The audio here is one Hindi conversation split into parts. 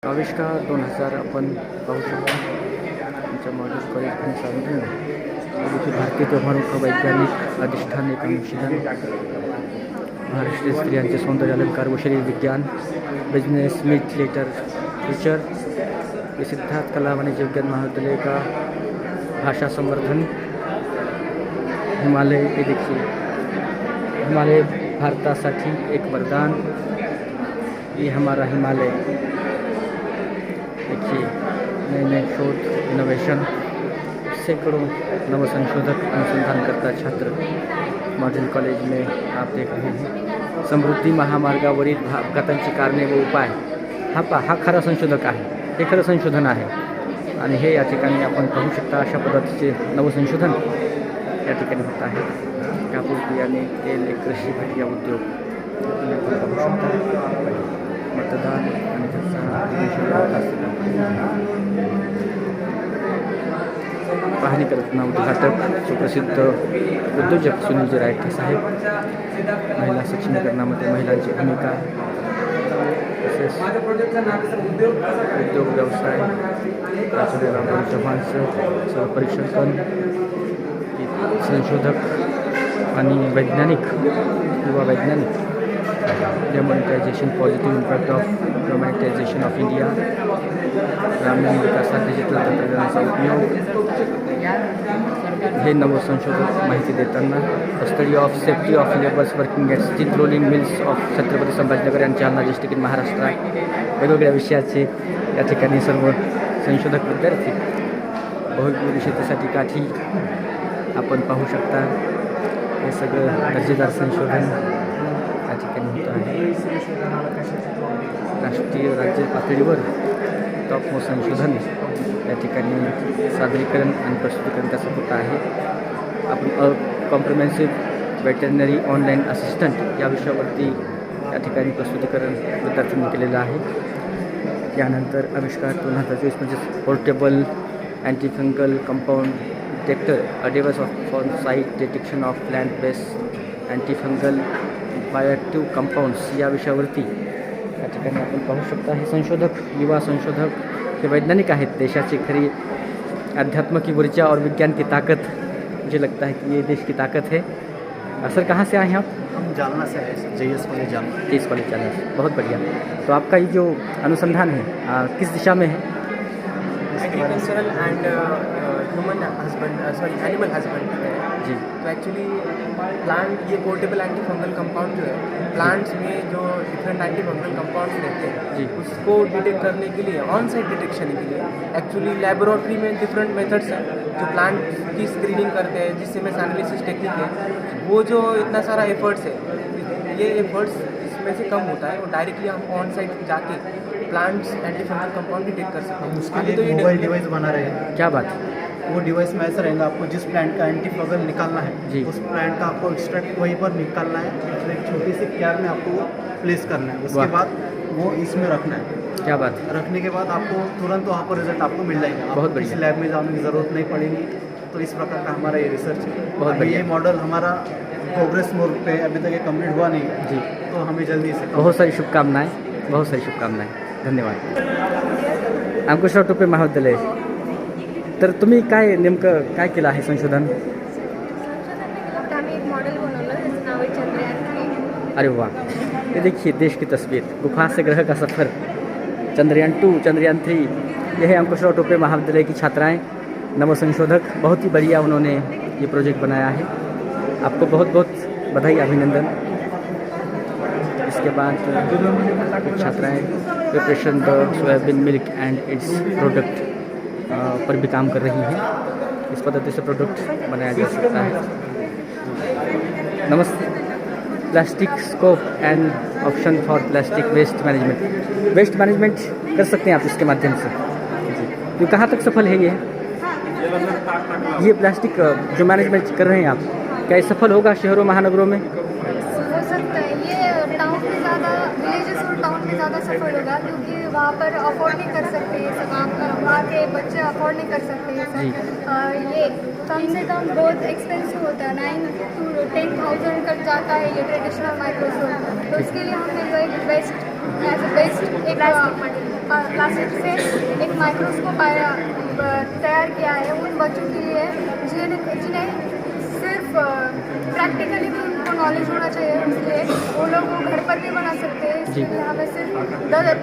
आविष्कार 2000 आपण पाहू शकतो. आमच्या मॉडेल कॉलेज आणि सांगली देखील भारतीय व्यवहारों वैज्ञानिक अधिष्ठान एक अनुशीलन महाराष्ट्रीय स्त्रियांचे सौंदर्य अलंकार व शरीर विज्ञान बिजनेस मीट लेटर फ्यूचर ये सिद्धार्थ कला वाणिज्य विज्ञान महाविद्यालय का भाषा संवर्धन हिमालय ये देखिए हिमालय भारतासाठी एक वरदान. ये हमारा हिमालय देखिए नए नए शोध इनोवेशन सैकड़ों नवसंशोधक अनुसंधानकर्ता छात्र मॉडल कॉलेज में आप देख रहे हैं. समृद्धी महामार्गावरील अपघातांची कारणे व उपाय हा खरा संशोधक आहे. हे खरं संशोधन आहे आणि हे या ठिकाणी आपण पाहू शकता. अशा पद्धतीचे नवसंशोधन या ठिकाणी होत आहे. कापूस बियाणे तेल कृषी भाज्या उद्योग आपण पाहू शकता. मतदान आणि पाहणी करताना उद्घाटक सुप्रसिद्ध उद्योजक सुनील रायटे साहेब. महिला सक्षमीकरणामध्ये महिलांची भूमिका तसेच उद्योग व्यवसाय राजूराव चव्हाण सर परीक्षण संशोधक आणि वैज्ञानिक युवा वैज्ञानिक demonetisation positive impact of demonetisation of India ग्रामीण विकासात डिजिटल तंत्रज्ञानाचा उपयोग हे नवसंशोधक माहिती देताना. Study of safety of labours working at steel rolling mills of Chhatrapati Sambhajinagar आणि जालना डिस्ट्रिक्ट इन महाराष्ट्र वेगवेगळ्या विषयाचे या ठिकाणी सर्व संशोधक विद्यार्थी बहुविध शेतीसाठी काठी आपण पाहू शकता. हे सगळं दर्जेदार संशोधन या ठिकाणी होत आहे. राष्ट्रीय राज्य पातळीवर टॉप संशोधन या ठिकाणी सादरीकरण आणि प्रस्तुतीकरण त्याचं होत आहे. आपण कॉम्प्रिहेन्सिव्ह वेटरनरी ऑनलाईन असिस्टंट या विषयावरती या ठिकाणी प्रस्तुतीकरण विद्यार्थ्यांनी केलेलं आहे. यानंतर आविष्कार 2024 म्हणजे portable antifungal compound detector a device for site detection of plant based antifungal bioactive compounds या विषयावरती या ठिकाणी आपण पाहू शकता. हे संशोधक युवा संशोधक हे वैज्ञानिक आहेत. देशाची खरी अध्यात्म की ऊर्जा और विज्ञान की ताकत मुझे लगता है कि ये देश की ताकत है. सर कहाँ से आए हैं आप? हम जालना से आए. JS college Jalna. JS college Jalna, बहुत बढ़िया. तो आपका ये जो अनुसंधान है किस दिशा में है? Agricultural and human husband animal husbandry है जी. तो एक्चुअली प्लांट ये पोर्टेबल एंटी फंगल कंपाउंड जो है प्लांट्स में जो डिफरेंट एंटी फंगल कंपाउंड्स रहते हैं जी. उसको डिटेक्ट करने के लिए ऑन साइट डिटेक्शन के लिए एक्चुअली लेबोरेटरी में डिफरेंट मेथड्स हैं जो प्लांट की स्क्रीनिंग करते हैं जिससे में एनालिसिस टेक्निक है. वो जो इतना सारा एफर्ट्स है ये एफर्ट्स इसमें से कम होता है और डायरेक्टली हम ऑन साइट जाके plants anti fungal compound detect कर सकते हैं. उसके लिए तो ये मोबाइल डिवाइस बना रहे हैं. क्या बात. वो डिवाइस में ऐसा रहेगा आपको जिस प्लांट का एंटी फंगल निकालना जी. है उस प्लांट का आपको एक्सट्रैक्ट वहीं पर निकालना है. फिर एक छोटी सी कैर में आपको वो प्लेस करना है. उसके वाह. बाद वो इसमें रखना है. क्या बात. रखने के बाद आपको तुरंत वहाँ पर रिजल्ट आपको मिल जाएगा. बहुत आपको बढ़िया. किसी लैब में जाने की ज़रूरत नहीं पड़ेगी. तो इस प्रकार का हमारा ये रिसर्च है. बहुत बढ़िया. ये मॉडल हमारा प्रोग्रेस मोड पे अभी तक ये कंप्लीट हुआ नहीं जी. तो हमें जल्दी से बहुत सारी शुभकामनाएं. बहुत सारी शुभकामनाएं. धन्यवाद. अंकुशराव टोपे महाविद्यालय. तर तुम्ही काय नेमकं काय केलं आहे संशोधन? आम्ही एक मॉडेल बनवलं त्याचं नाव आहे चंद्रयान 3. अरे वाह. ये देखिए देश की तस्वीर गुफा से ग्रह का सफ़र चंद्रयान 2 चंद्रयान 3. यह है अंकुशराव टोपे महाविद्यालय की छात्राएं नवसंशोधक. बहुत ही बढ़िया उन्होंने ये प्रोजेक्ट बनाया है. आपको बहुत बहुत बधाई अभिनंदन. इसके बाद छात्राएं preparation the soybean milk and it's product पर भी काम कर रही हैं. इस पद्धति से प्रोडक्ट बनाया जा सकता है. नमस्ते. Plastic scope and option for plastic waste management. Waste management कर सकते हैं आप इसके माध्यम से. तो कहाँ तक सफल है ये प्लास्टिक जो मैनेजमेंट कर रहे हैं आप, क्या ये सफल होगा शहरों महानगरों में? हो सकता है ये टाउन में ज़्यादा विलेजेस और टाउन में ज़्यादा सफल होगा क्योंकि वहाँ पर अफोर्ड नहीं कर सकते ये सब. वहाँ के बच्चे अफोर्ड नहीं कर सकते ये सब. ये कम से कम बहुत एक्सपेंसिव होता है. 9,000 to 10,000 तक जाता है ये ट्रेडिशनल माइक्रोसोफ्ट. तो उसके लिए हमें एक बेस्ट एज अ बेस्ट एक प्लास्टिक से एक माइक्रोस्कोप तैयार किया है उन बच्चों के लिए जिन्हें सिर्फ प्रैक्टिकली भी उनको नॉलेज होना चाहिए, इसलिए वो लोग वो घर पर भी बना सकते हैं। इसलिए हमें सिर्फ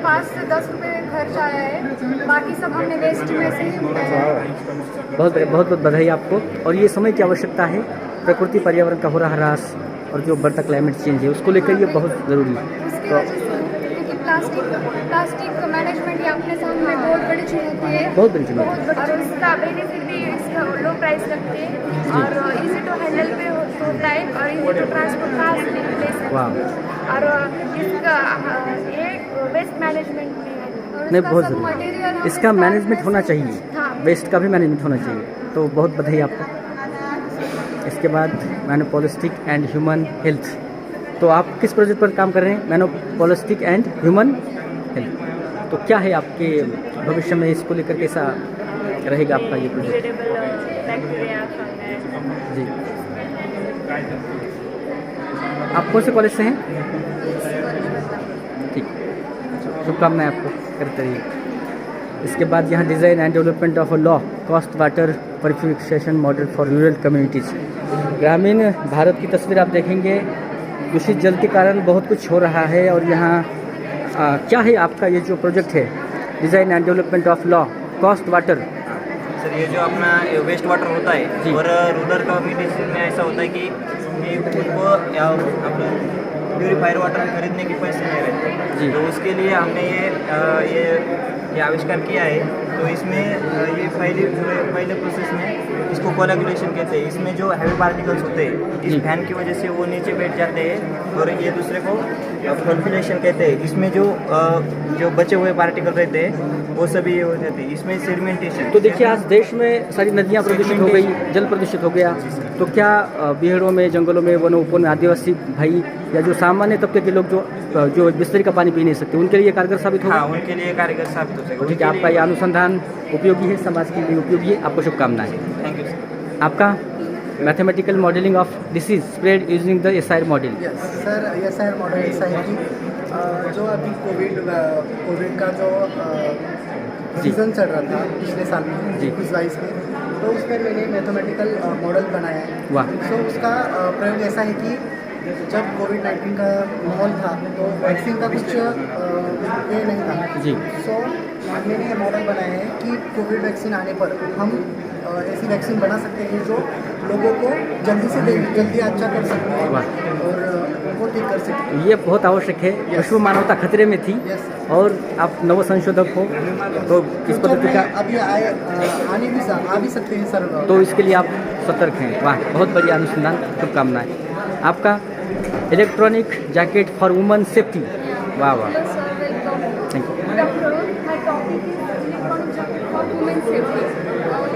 5 से 10 रुपये खर्च आया है, बाकी सब हमने वेस्ट में से ही उठाया है। बहुत बहुत बधाई आपको। और ये समय की आवश्यकता है, प्रकृति पर्यावरण का हो रहा ह्रास और जो बढ़ता क्लाइमेट चेंज है उसको लेकर ये बहुत ज़रूरी है। उसकी वजह से क्योंकि प्लास्टिक मैनेजमेंट ये अपने सामने बहुत बड़ी चुनौती है, बहुत बड़ी चुनौती है। और उसका बेनिफिट भी इसका लो प्राइस लगती है और इजी टू हैंडल भी होता है और easy to transport fast place है। वाह, और इसका ये वेस्ट मैनेजमेंट भी है और नहीं इसका बहुत सब ज़रूरी, मटेरियल इसका मैनेजमेंट होना चाहिए, हाँ। वेस्ट का भी मैनेजमेंट होना चाहिए। तो बहुत बधाई आपको। इसके बाद मोनोपोलिस्टिक एंड ह्यूमन हेल्थ, तो आप किस प्रोजेक्ट पर काम कर रहे हैं? मोनोपोलिस्टिक एंड ह्यूमन हेल्थ, तो क्या है आपके भविष्य में इसको लेकर कैसा रहेगा आपका ये प्रोजेक्ट? जी, आप कौन से कॉलेज से हैं? ठीक, शुभकामनाएं आपको, करते रहिए। इसके बाद यहाँ design and development of a law cost water purification model for rural communities. ग्रामीण भारत की तस्वीर आप देखेंगे, दूषित जल के कारण बहुत कुछ हो रहा है। और यहाँ क्या है आपका ये जो प्रोजेक्ट है, design and development of law cost water? Sir ये जो अपना वेस्ट वाटर होता है जी। और रूरल कम्युनिटीज में ऐसा होता है कि उनको अपना प्यूरीफायर वाटर खरीदने के पैसे नहीं जी। रहते, तो उसके लिए हमने ये आविष्कार किया है। तो इसमें ये पहले प्रोसेस में इसको कोलैगुलेशन कहते हैं। इसमें जो हैवी पार्टिकल्स होते हैं जी। इस फैन की वजह से वो नीचे बैठ जाते हैं और ये दूसरे को फ्लोटिलेशन कहते हैं। इसमें जो बचे हुए पार्टिकल रहते हैं वो सभी ये हो जाते हैं। इसमें सेडिमेंटेशन, तो देखिए आज देश में सारी नदियाँ प्रदूषित हो गई, जल प्रदूषित हो गया, तो क्या बिहड़ों में, जंगलों में, वनों उपवन में आदिवासी भाई या जो सामान्य तबके के लोग जो बिस्लरी का पानी पी नहीं सकते, उनके लिए कारगर साबित होगा? हाँ उनके लिए कारगर साबित हो सकेगा। ठीक है, आपका ये अनुसंधान उपयोगी है, समाज के लिए उपयोगी है, आपको शुभकामनाएं। Thank you sir. आपका mathematical modelling of disease spread using the SIR model. Yes sir, SIR model ऐसा है कि जो अभी कोविड का जो सीज़न चल रहा था पिछले साल में जी। 21-22 में, तो उसमें मैंने मैथमेटिकल मॉडल बनाया है। वाह। सो उसका प्रयोग ऐसा है कि जब कोविड-19 का माहौल था तो वैक्सीन का कुछ ये नहीं था। जी। सो मैंने ये मॉडल बनाया है कि कोविड वैक्सीन आने पर हम ऐसी वैक्सीन बना सकते हैं जो लोगों को जल्दी अच्छा कर सकते हैं वाह। और उनको ठीक कर सकते हैं। तो ये बहुत आवश्यक है, विश्व मानवता खतरे में थी Yes. और आप नव संशोधक हो, तो इस पद्धति का, अभी आ भी सकते हैं सर। तो इसके लिए आप सतर्क हैं। वाह, बहुत बढ़िया अनुसंधान, शुभकामनाएं। आपका electronic jacket for women safety. वाह वाह, Hello sir, welcome. Thank you. Good afternoon. My topic is electronic jacket for women safety.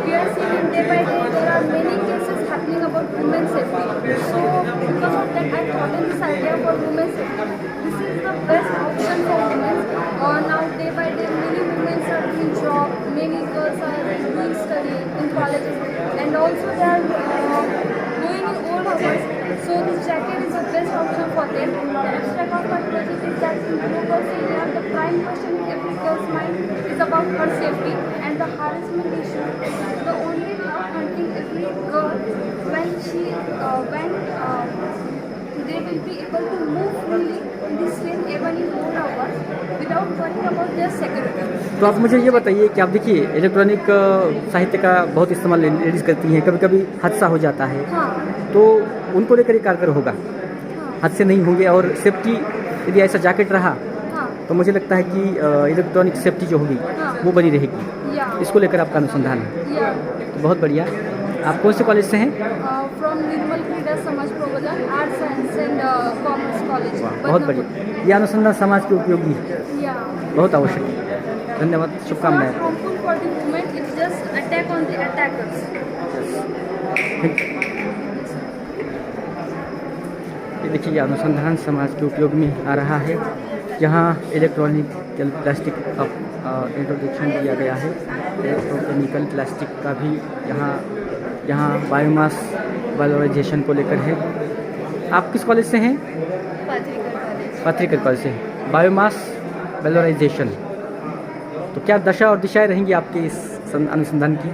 We are seeing day by day there are many cases happening about women safety. So because of that, I thought in this idea for women safety. This is the best option for women. Now day by day many women are doing job, many girls are doing study in colleges, and also they are doing in old hours. So this jacket is the best option for them. The abstract of my project is that in global area, the prime question in every girl's mind is about her safety and the harassment issue. The only love hunting every girl when they will be able to move freely in this train even in 4 hours without worrying about their security. तो आप मुझे ये बताइए कि आप देखिए इलेक्ट्रॉनिक साहित्य का बहुत इस्तेमाल लेडीज़ करती हैं, कभी कभी हादसा हो जाता है, हाँ तो उनको लेकर ये कारगर होगा, हाँ हादसे नहीं होंगे। और सेफ्टी यदि ऐसा जैकेट रहा हाँ तो मुझे लगता है कि इलेक्ट्रॉनिक सेफ्टी जो होगी हाँ। वो बनी रहेगी। या इसको लेकर आपका अनुसंधान है, या तो बहुत बढ़िया। आप कौन से कॉलेज से हैं? फ्रॉम निर्मल क्रीडा समाज प्रबोधन arts science and commerce college. बहुत बढ़िया, ये अनुसंधान समाज के उपयोगी है, या बहुत आवश्यक है। धन्यवाद, शुभकामनाएं। harmful for the women, it's just attack on the attackers. ये देखिए, अनुसंधान समाज के उपयोग में आ रहा है। यहाँ इलेक्ट्रॉनिक प्लास्टिक का इंट्रोडक्शन दिया गया है, इलेक्ट्रोकेमिकल प्लास्टिक का भी यहाँ बायोमास वैलोराइजेशन को लेकर है। आप किस कॉलेज से हैं? Patrika College. पत्रिका कॉलेज से। बायोमास वेलोराइजेशन, तो क्या दशा और दिशाएं रहेंगी आपके इस अनुसंधान की?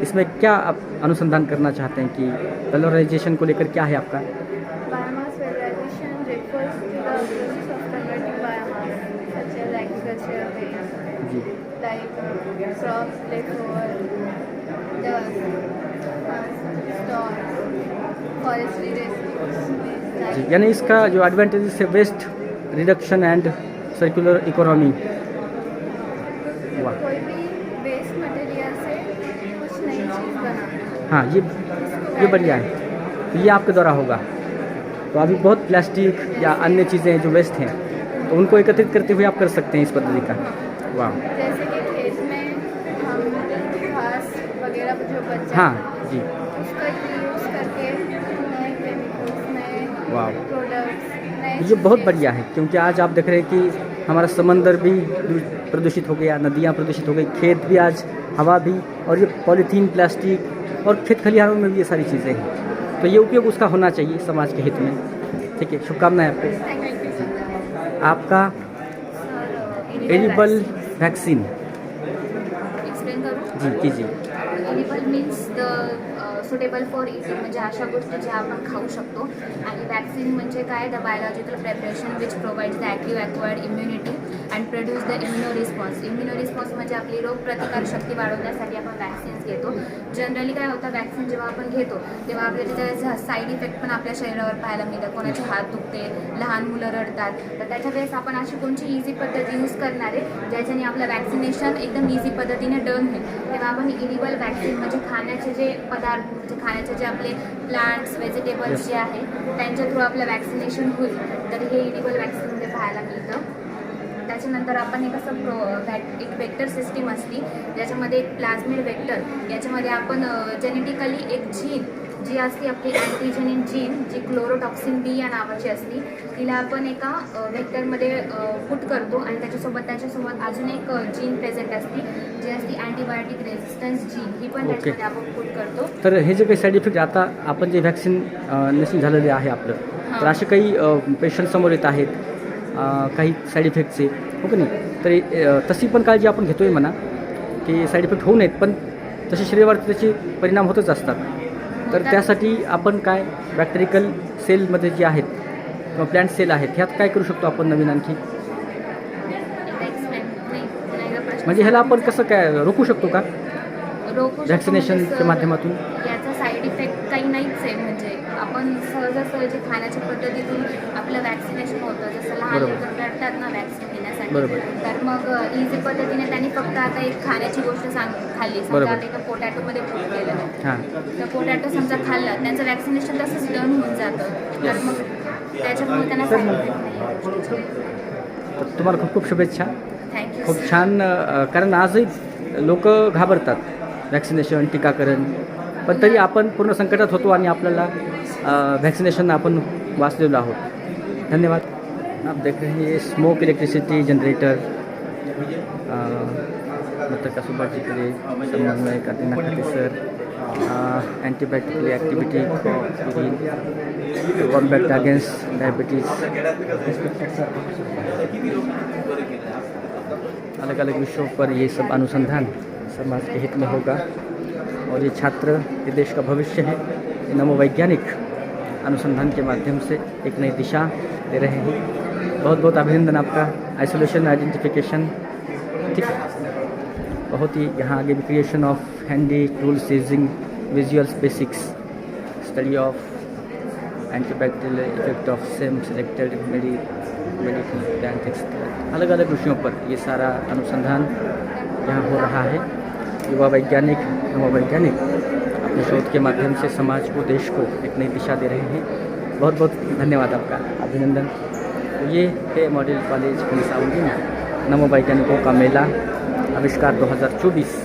इसमें क्या आप अनुसंधान करना चाहते हैं कि वेलोराइजेशन को लेकर क्या है आपका? Biomass valorization refers to the process of converting biomass, such as agricultural waste, ji like crops leftover, dust, stores, forestry residues, जी, यानी इसका जो एडवांटेजेस है waste reduction and circular economy. वाह, कोई भी वेस्ट मटेरियल से कुछ नई चीज़ बनाना। हाँ ये बढ़िया है, तो ये आपके द्वारा होगा। तो अभी बहुत प्लास्टिक या अन्य चीज़ें जो वेस्ट हैं तो उनको एकत्रित करते हुए आप कर सकते हैं इस पद्धति का। वाह, जैसे कि खेत में हम घास वगैरह जो बच जाता हाँ है, जी, उसका यूज़ करके नए केमिकल्स, नए वाह, प्रोडक्ट्स, नए ये बहुत बढ़िया है, क्योंकि आज आप देख रहे हैं कि हमारा समंदर भी प्रदूषित हो गया, नदियाँ प्रदूषित हो गई, खेत भी आज, हवा भी, और ये पॉलीथीन, प्लास्टिक और खेत खलिहानों में भी ये सारी चीज़ें हैं। तो ये उपयोग उसका होना चाहिए समाज के हित में। ठीक है, शुभकामनाएं आपको। आपका एडिबल वैक्सीन एक्सप्लेन करू जी कीजिए। Edible means the suitable for eating, म्हणजे अशा गोष्टी ज्या आपण खाऊ शकतो. आणि वॅक्सिन म्हणजे काय, the biological preparation which provides the active acquired immunity and produce the immuno response. Immuno response म्हणजे आपली रोगप्रतिकार शक्ती वाढवण्यासाठी आपण वॅक्सिन्स घेतो. जनरली काय होतं, वॅक्सिन जेव्हा आपण घेतो तेव्हा आपल्याला त्याचा साईड इफेक्ट पण आपल्या शरीरावर पाहायला मिळतात. कोणाचे हात दुखते, लहान मुलं रडतात, तर त्याच्या वेळेस आपण अशी कोणची इझी पद्धत यूज करणार आहे ज्याच्याने आपलं वॅक्सिनेशन एकदम इझी पद्धतीने डन होईल. तेव्हा आपण इडिबल वॅक्सिन म्हणजे खाण्याचे जे पदार्थ, म्हणजे खाण्याचे जे आपले प्लांट्स, व्हेजिटेबल्स जे आहे त्यांच्या थ्रू आपलं वॅक्सिनेशन होईल, तर हे इडिबल वॅक्सिनमध्ये पाहायला मिळतं. त्याच्यानंतर आपण एक असं एक वेक्टर सिस्टीम असती ज्याच्यामध्ये एक प्लाझ्मिड वेक्टर, याच्यामध्ये आपण जेनेटिकली एक जीन जी असते आपली अँटीजेनिन जीन, जी क्लोरोटॉक्सिन बी या नावाची असती, तिला आपण एका वेक्टरमध्ये पुट करतो आणि त्याच्यासोबत अजून एक जीन प्रेझेंट असती जी असती अँटीबायोटिक रेझिस्टन्स जीन, ही पण त्याच्यामध्ये आपण पुट करतो. तर हे जे काही साईड इफेक्ट आता आपण जे व्हॅक्सिनेशन झालेले आहे आपलं, तर असे काही पेशंट समोर येत आहेत काही साईड इफेक्टचे, हो की नाही? तर तशी पण काळजी आपण घेतो आहे म्हणा की साईड इफेक्ट होऊ नयेत, पण तसे शरीरावरती त्याचे परिणाम होतच असतात. तर त्यासाठी आपण काय बॅक्टेरिकल सेलमध्ये जे आहेत किंवा प्लांट सेल आहेत ह्यात काय करू शकतो आपण नवीन आणखी? म्हणजे ह्याला आपण कसं काय रोखू शकतो का व्हॅक्सिनेशनच्या माध्यमातून? याचा साईड इफेक्ट काही नाहीच आहे. म्हणजे आपण सहजासहजी खाण्याच्या पद्धतीतून आपलं वॅक्सिनेशन होतं. जसं लहान लेकरं रडतात ना वॅक्सिन घेण्यासाठी, तर मग इझी पद्धतीने त्यांनी फक्त आता एक खाण्याची गोष्ट खाल्ली, समजा आता एका पोटॅटोमध्ये पोट केलं, तर पोटॅटो समजा खाल्लं, त्यांचं वॅक्सिनेशन तसंच डन होऊन जातं. तर मग त्याच्यामुळे त्यांना साईड इफेक्ट नाही. तर तुम्हाला खूप खूप शुभेच्छा. थँक्यू. खूप छान, कारण आजही लोक घाबरतात वॅक्सिनेशन, टीकाकरण, पण तरी आपण पूर्ण संकटात होतो आणि आपल्याला वॅक्सिनेशन आपण वाचलेलो आहोत. धन्यवाद. आप देख रहे हैं ये स्मोक इलेक्ट्रिसिटी जनरेटर मतलब का सुबह जी के लिए समन्वय करते खाते sir antibiotic activity combat against diabetes, अलग अलग विषयों पर ये सब अनुसंधान समाज के हित में होगा और ये छात्र ये देश का भविष्य है. ये नमोवैज्ञानिक अनुसंधान के माध्यम से एक नई दिशा दे रहे हैं. बहुत बहुत अभिनंदन आपका. आइसोलेशन आइडेंटिफिकेशन, ठीक है, बहुत ही यहाँ आगे भी creation of handy tools using visuals basics, study of antibacterial effect of same selected medical plant, अलग अलग विषयों पर ये सारा अनुसंधान यहाँ हो रहा है. युवा वैज्ञानिक, नवोवैज्ञानिक अपने शोध के माध्यम से समाज को, देश को एक नई दिशा दे रहे हैं. बहुत बहुत धन्यवाद आपका, अभिनंदन. तो ये है मॉडल कॉलेज पुलिसाउंडी में नवोवैज्ञानिकों का मेला आविष्कार 2024